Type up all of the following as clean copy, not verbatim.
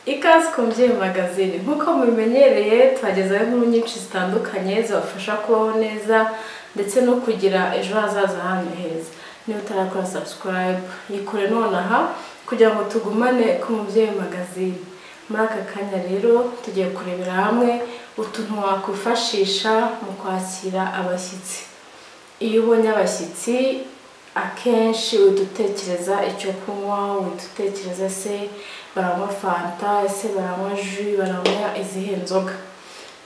Ikaze ku Mubyeyi Magazine. Nk'uko mubimenyereye twagezaho inkuru nyinshi zitandukanye zibafasha kubaho neza ndetse no kugira ejo hazaza hanyu heza. Niba utarakora subscribe yikore nonaha kugira ngo tugumane ku Mubyeyi Magazine. Muri aka kanya rero tugiye kurebera hamwe utuntu wakwifashisha mu kwakira abashyitsi. Iyo ubonye abashyitsi akenshi udutekereza icyo kunywa, udutekereza se baranywa fanta, ese baranywa jus, baranywa izihe nzoga.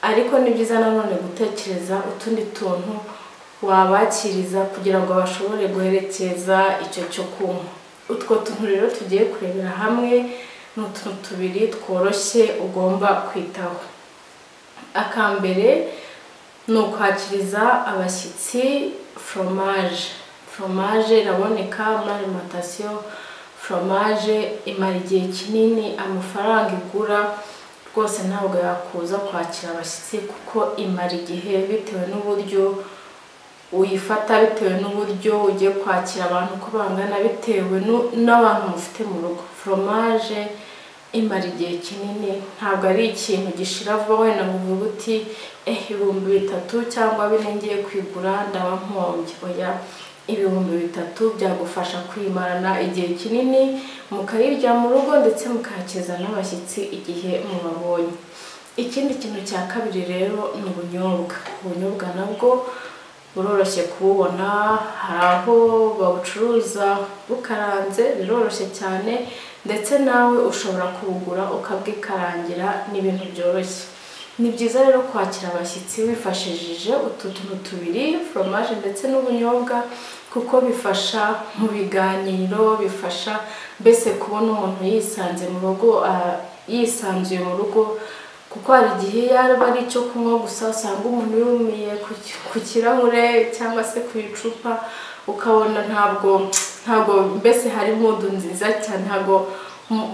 Ariko ni byiza nanone gutekereza utundi tuntu wabakiriza kugira ngo bashobore guherekeza icyo cyo kunywa. Utwo tuntu rero tugiye kurebera hamwe ni utuntu tubiri tworoshye ugomba kwitaho. Akambere ni ukwakiriza abashyitsi fromage. Fromage iraboneka muri alimentation. Fromage imara igihe kinini, amafaranga igura rwose ntabwo yakuza kwakira abashyitsi kuko imara igihe bitewe n'uburyo uyifata, bitewe n'uburyo ugiye kwakira abantu uko bangana, bitewe n'abantu mufite mu rugo. Fromage imara igihe kinini, ntabwo ari ikintu gishira vuba wenda ngo uvuge uti ibihumbi 3 cyangwa 4 ngiye kwigura ndaba mpombye. Oya, ibihumbi 3 byagufasha kwimarana igihe kinini, mukayirya mu rugo ndetse mukakiriza n'abashyitsi igihe mubabonye. Ikindi kintu cya kabiri rero ni ubunyobwa. Ubunyobwa nabwo buroroshye kububona, hari aho babucuruza bukaranze, biroroshye cyane, ndetse nawe ushobora kubugura ukabwikarangira n'ibintu byoroshye. Ni byiza rero kwakira abashyitsi wifashishije utu tuntu tubiri, fromage ndetse n'ubunyobwa, kuko bifasha mu biganiro, bifasha mbese kubona umuntu yisanze mu rugo, yisanzuye mu rugo. Kuko hari igihe yaba ari icyo kunywa gusa usanga umuntu yumiye ku kirahure cyangwa se ku icupa, ukabona ntabwo mbese hari mood nziza cyane, ntabwo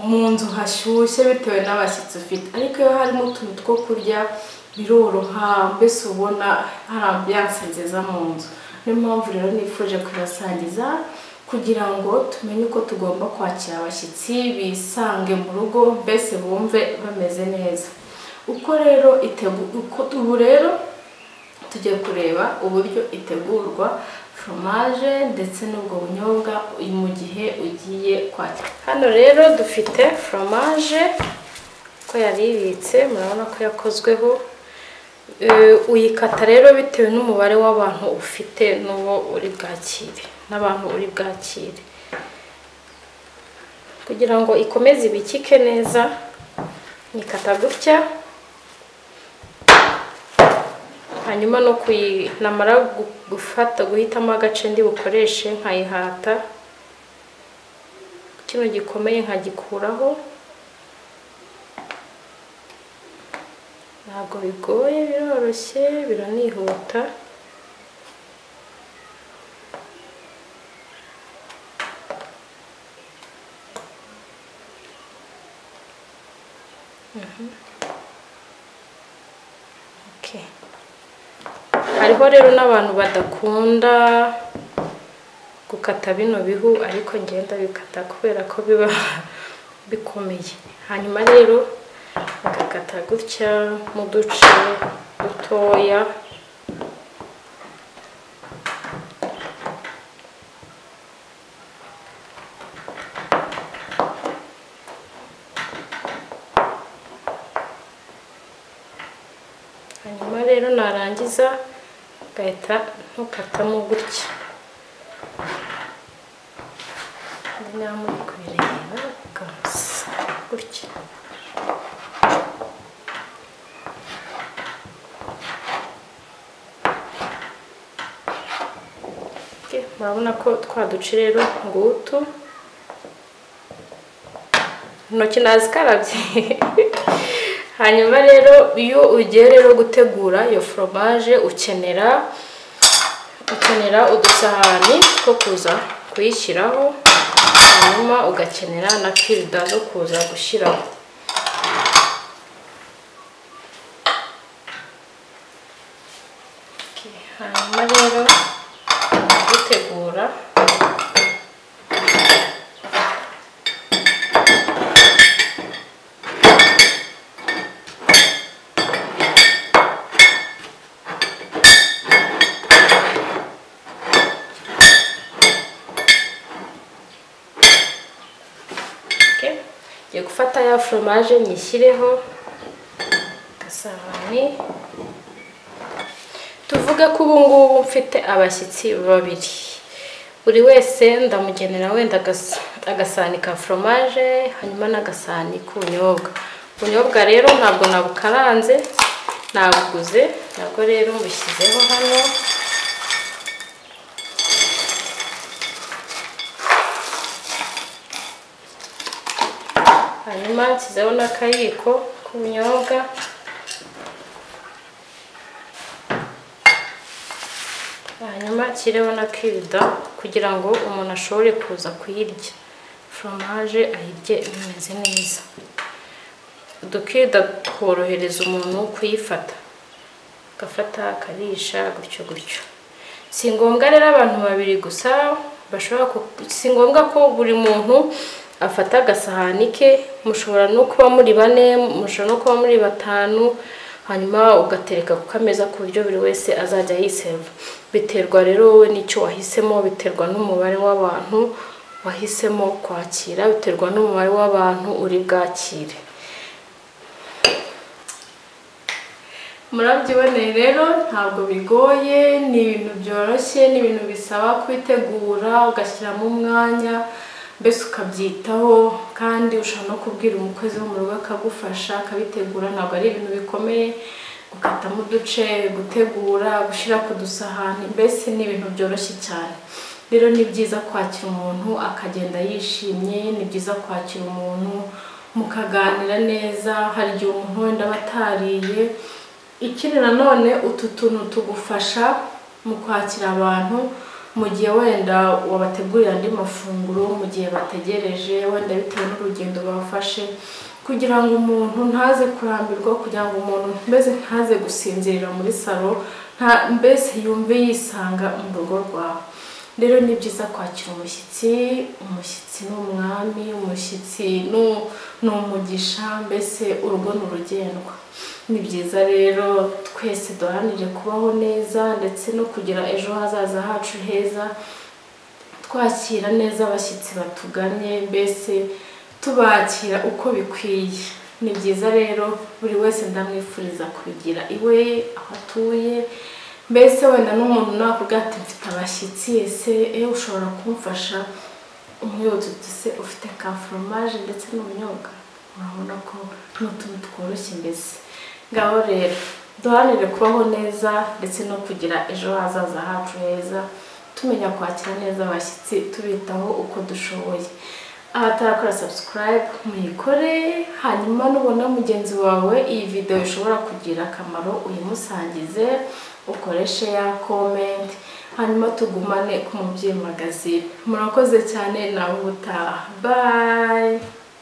mu nzu hashyushye bitewe n'abashyitsi ufite. Ariko iyo harimo utuntu two kurya biroroha, mbese ubona hari ambiance nziza mu nzu. Niyo mpamvu rero nifuje kubasangiza kugira ngo tumenye uko tugomba kwakira abashyitsi, bisange mu rugo, mbese bumve bameze neza. Ubu rero tugiye kureba uburyo itegurwa fromage ndetse n'ubwo bunyobwa mu gihe ugiye kwakira. Hano rero dufite fromage ko yaribitse, murabona ko yakozweho. Uyikata rero bitewe n'umubare w'abantu ufite n'uwo uri bwakire, n'abantu uri bwakire, kugira ngo ikomeze ibikike neza. Nikata gutya, hanyuma no namara guhitamo agace ndi bukoreshe nkayihata, kino gikomeye nkagikuraho. Ntabwo bigoye, biroroshye, biranihuta. Hariho rero n'abantu badakunda gukata bino bihu, ariko ngenda bikata kubera ko biba bikomeye. Hanyuma rero bagakata gutya mu duce dutoya. Hanyuma rero narangiza gahita ntukatamo gutya. Muri kubireba gusa gutya. Murabona ko twaduce rero ngutu, intoki nazikarabye. Hanyuma rero iyo ugiye rero gutegura iyo fromage ukenera udusahani two kuza kuyishyiraho, hanyuma ugakenera na kirida zo kuza gushyiraho. Hanyuma rero gutegura ngiye gufata ya fromage nyishyireho gasahani. Tuvuge ko ubu ngubu mfite abashyitsi babiri, buri wese ndamugenera wenda agasahani ka fromage hanyuma n'agasahani k'ubunyobwa. Ubunyobwa rero ntabwo nabukaranze, nabuguze, nabwo rero mbishyizeho hano. Hanyuma nshyizeho n'akayiko k'ubunyobwa. Hanyuma nshyireho na kirida kugira ngo umuntu ashobore kuza kuyirya fromage ayirye bimeze neza. Udukirida tworohereza umuntu kuyifata, agafata akarisha gutyo gutyo. Si ngombwa rero abantu babiri gusa bashobora, si ngombwa ko buri muntu afata agasahani ke. Mushobora no kuba muri bane, mushobora no kuba muri batanu, hanyuma ugatereka ku kameza ku buryo buri wese azajya yiseva. Biterwa rero wowe n'icyo wahisemo, biterwa n'umubare w'abantu wahisemo kwakira, biterwa n'umubare w'abantu uri bwakire. Murabyiboneye rero ntabwo bigoye, ni ibintu byoroshye, ni ibintu bisaba kwitegura ugashyiramo umwanya, mbese ukabyitaho, kandi ushobora no kubwira umukozi wo mu rugo akagufasha akabitegura. Ntabwo ari ibintu bikomeye, gukatamo uduce, gutegura, gushyira ku dusahani, mbese ni ibintu byoroshye cyane. Rero ni byiza kwakira umuntu akagenda yishimye, ni byiza kwakira umuntu mukaganira neza. Hari igihe umuntu wenda batariye. Ikindi nanone utu tuntu tugufasha mu kwakira abantu mu gihe wenda wabategurira andi mafunguro, mu gihe bategereje, wenda bitewe n'urugendo bafashe, kugira ngo umuntu ntaze kurambirwa, kugira ngo umuntu mbese ntaze gusinzirira muri salo, mbese yumve yisanga mu rugo rwawe. Rero ni byiza kwakira umushyitsi. Umushyitsi ni umwami, umushyitsi ni umugisha, mbese urugo ni urugendwa. Ni byiza rero twese duharanire kubaho neza ndetse no kugira ejo hazaza hacu heza, twakira neza abashyitsi batuganye, mbese tubakira uko bikwiye. Ni byiza rero buri wese ndamwifuriza kubigira iwe aho atuye. Mbese wenda n'umuntu nakubwira ati mfite abashyitsi, ese ushobora kumfasha umwibutsa uti se ufite ka fromage ndetse n'ubunyobwa. Urabona ko n'utuntu tworoshye mbese. Ngaho rero duharanire kubaho neza ndetse no kugira ejo hazaza hacu heza, tumenya kwakira neza abashyitsi, tubitaho uko dushoboye. Abatarakora subscribe muyikore, hanyuma nubona mugenzi wawe iyi video ishobora kugira akamaro uyimusangize, ukore share, comment, hanyuma tugumane ku Mubyeyi Magazine. Murakoze cyane, nawe ubutaha. Bye.